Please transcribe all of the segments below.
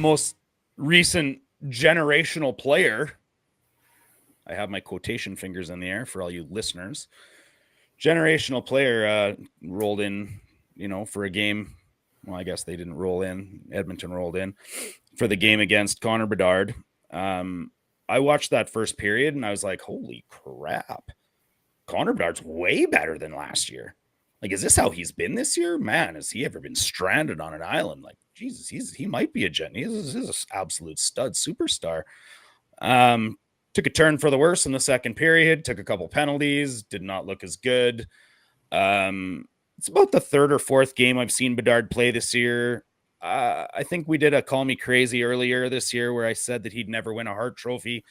most recent generational player, I have my quotation fingers in the air for all you listeners, generational player rolled in, for a game. Well, I guess they didn't roll in. Edmonton rolled in for the game against Connor Bedard. I watched that first period and I was like, holy crap. Connor Bedard's way better than last year. Like, is this how he's been this year? Man, has he ever been stranded on an island? Like, Jesus, he might be he's an absolute stud superstar. Took a turn for the worse in the second period, took a couple penalties, did not look as good. It's about the third or fourth game I've seen Bedard play this year. I think we did a Call Me Crazy earlier this year where I said that he'd never win a Hart Trophy.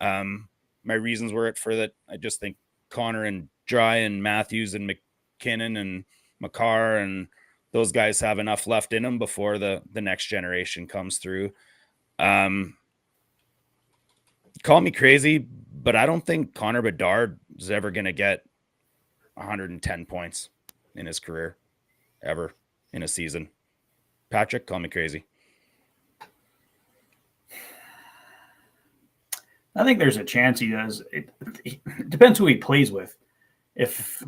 My reasons were for that. I just think Connor and Dry and Matthews and McKinnon and Makar and those guys have enough left in them before the next generation comes through. Call me crazy, but I don't think Connor Bedard is ever going to get 110 points in his career, ever in a season. Patrick, call me crazy. I think there's a chance he does. It depends who he plays with. If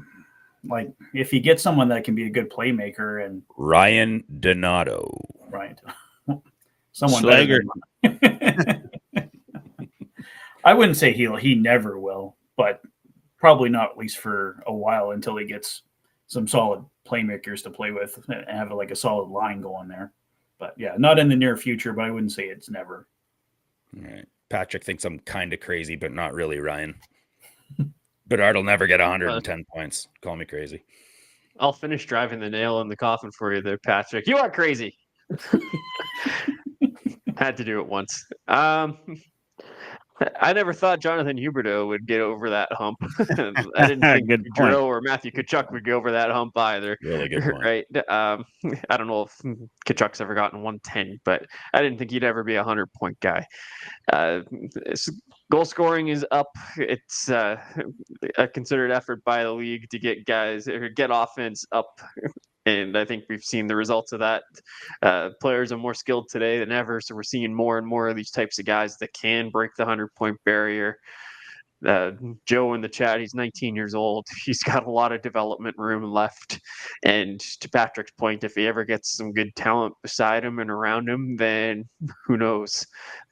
he gets someone that can be a good playmaker and Ryan Donato. Right. Someone Slager. I wouldn't say he never will, but probably not at least for a while until he gets some solid playmakers to play with and have like a solid line going there. But yeah, not in the near future, but I wouldn't say it's never. All right. Patrick thinks I'm kind of crazy, but not really, Ryan. Bedard will never get 110 points. Call me crazy. I'll finish driving the nail in the coffin for you there, Patrick. You are crazy. Had to do it once. I never thought Jonathan Huberdeau would get over that hump. I didn't think Joe or Matthew Tkachuk would get over that hump either. Really good point. Right? I don't know if Tkachuk's ever gotten 110, but I didn't think he'd ever be a 100-point guy. Goal scoring is up. It's a considered effort by the league to get guys or get offense up. And I think we've seen the results of that. Players are more skilled today than ever, so we're seeing more and more of these types of guys that can break the 100-point barrier. Joe in the chat, he's 19 years old. He's got a lot of development room left. And to Patrick's point, if he ever gets some good talent beside him and around him, then who knows?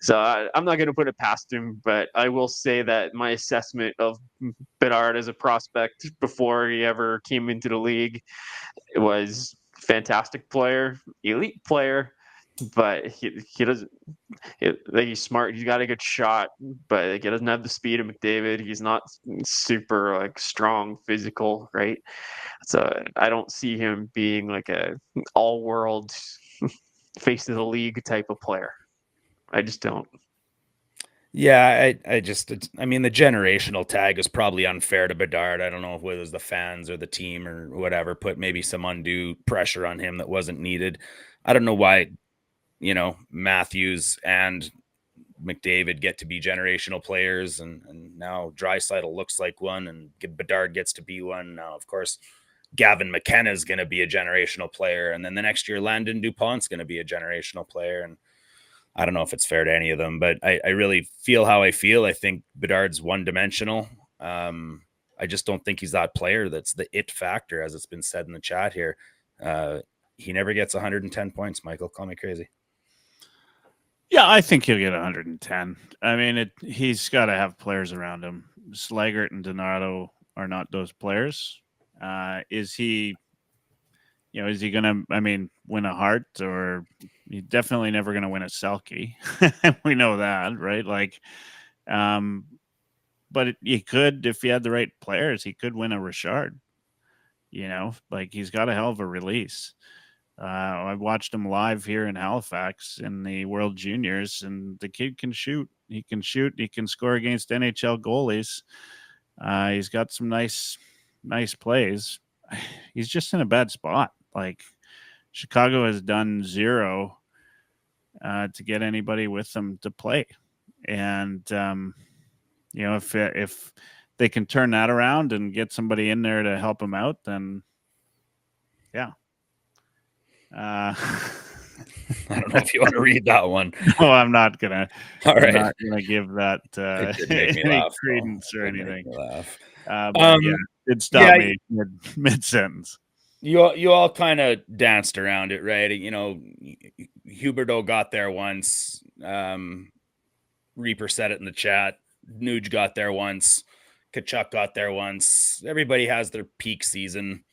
So I'm not going to put it past him, but I will say that my assessment of Bedard as a prospect before he ever came into the league was fantastic player, elite player, but he doesn't. He's smart. He's got a good shot, but he doesn't have the speed of McDavid. He's not super strong, physical, right? So I don't see him being like a all-world face of the league type of player. I just don't. Yeah, I mean, the generational tag is probably unfair to Bedard. I don't know if it was the fans or the team or whatever put maybe some undue pressure on him that wasn't needed. I don't know why, Matthews and McDavid get to be generational players, and now Draisaitl looks like one, and Bedard gets to be one. Now, of course, Gavin McKenna is going to be a generational player, and then the next year, Landon DuPont's going to be a generational player, and I don't know if it's fair to any of them, but I really feel how I feel. I think Bedard's one-dimensional. I just don't think he's that player that's the it factor, as it's been said in the chat here. He never gets 110 points, Michael. Call me crazy. Yeah, I think he'll get 110. I mean, he's got to have players around him. Slaggert and Donato are not those players. Is he going to, win a Hart, or he's definitely never going to win a Selke. We know that, right? But he could, if he had the right players, he could win a Richard. He's got a hell of a release. I watched him live here in Halifax in the World Juniors, and the kid can shoot. He can shoot. He can score against NHL goalies. He's got some nice plays. He's just in a bad spot. Chicago has done zero to get anybody with them to play. And, if they can turn that around and get somebody in there to help him out, then yeah. I don't know if you want to read that one. No, I'm not gonna. All I'm right. not gonna give that It did make me any laugh, though. credence or It did make anything. me laugh. But yeah, it stopped yeah, me mid sentence. You all kind of danced around it, right? You know, Huberdeau got there once. Reaper said it in the chat. Nuge got there once. Kachuk got there once. Everybody has their peak season.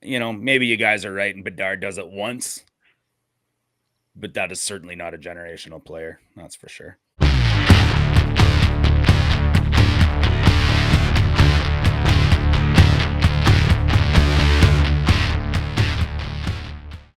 You know, maybe you guys are right and Bedard does it once, but that is certainly not a generational player. That's for sure.